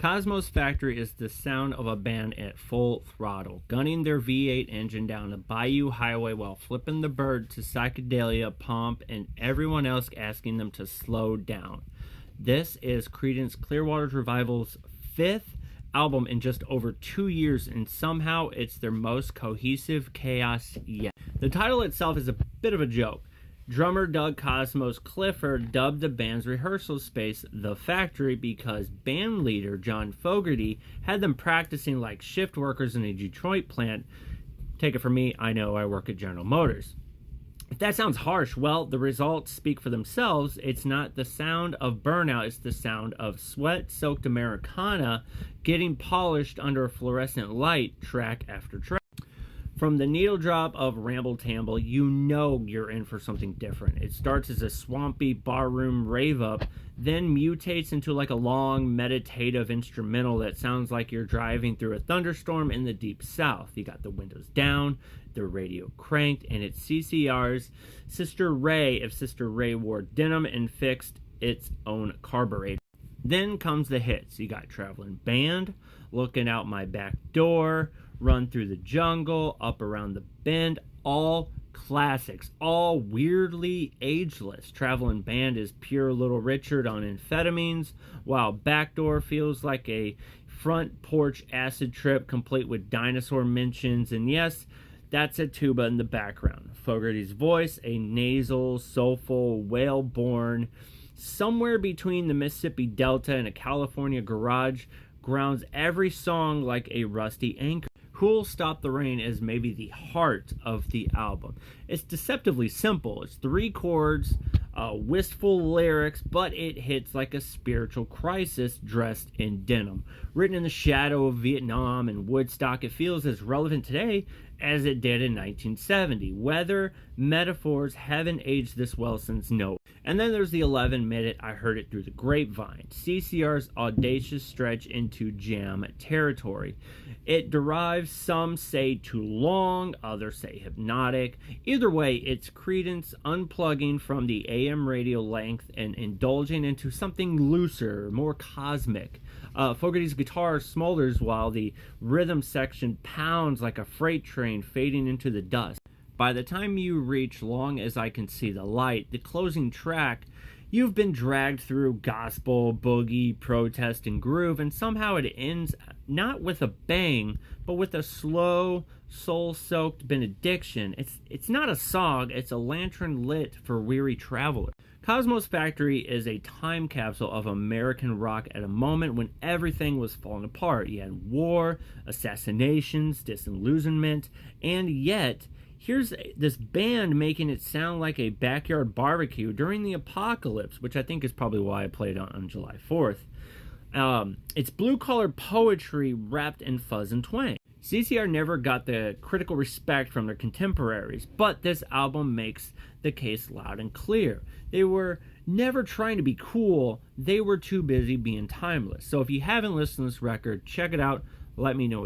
Cosmo's Factory is the sound of a band at full throttle, gunning their V8 engine down the Bayou Highway while flipping the bird to psychedelia, pomp, and everyone else asking them to slow down. This is Creedence Clearwater Revival's fifth album in just over 2 years, and somehow it's their most cohesive chaos yet. The title itself is a bit of a joke. Drummer Doug Cosmo's Clifford dubbed the band's rehearsal space The Factory because band leader John Fogerty had them practicing like shift workers in a Detroit plant. Take it from me, I know I work at General Motors. If that sounds harsh, well, the results speak for themselves. It's not the sound of burnout, it's the sound of sweat-soaked Americana getting polished under a fluorescent light, track after track. From the needle drop of Ramble Tamble, you know you're in for something different. It starts as a swampy barroom rave-up, then mutates into like a long, meditative instrumental that sounds like you're driving through a thunderstorm in the deep south. You got the windows down, the radio cranked, and it's CCR's Sister Ray if Sister Ray wore denim and fixed its own carburetor. Then comes the hits. You got Traveling Band, Looking Out My Back Door, Run Through the Jungle, Up Around the Bend, all classics, all weirdly ageless. Traveling Band is pure Little Richard on amphetamines, while Backdoor feels like a front porch acid trip complete with dinosaur mentions, and yes, that's a tuba in the background. Fogerty's voice, a nasal, soulful, whale-born, somewhere between the Mississippi Delta and a California garage, grounds every song like a rusty anchor. Who'll Stop the Rain is maybe the heart of the album. It's deceptively simple. It's 3 chords, wistful lyrics, but it hits like a spiritual crisis dressed in denim. Written in the shadow of Vietnam and Woodstock, it feels as relevant today as it did in 1970. Weather metaphors haven't aged this well since No. And then there's the 11-minute I Heard It Through the Grapevine, CCR's audacious stretch into jam territory. It derives, some say too long, others say hypnotic. Either way, it's Creedence unplugging from the AM radio length and indulging into something looser, more cosmic. Fogerty's guitar smolders while the rhythm section pounds like a freight train fading into the dust. By the time you reach Long As I Can See the Light, the closing track, you've been dragged through gospel, boogie, protest, and groove, and somehow it ends not with a bang, but with a slow, soul-soaked benediction. It's not a song, it's a lantern lit for weary traveler. Cosmo's Factory is a time capsule of American rock at a moment when everything was falling apart. You had war, assassinations, disillusionment, and yet here's this band making it sound like a backyard barbecue during the apocalypse, which I think is probably why I played on July 4th. It's blue-collar poetry wrapped in fuzz and twang. CCR never got the critical respect from their contemporaries, but this album makes the case loud and clear. They were never trying to be cool, they were too busy being timeless. So if you haven't listened to this record, check it out, let me know what you think.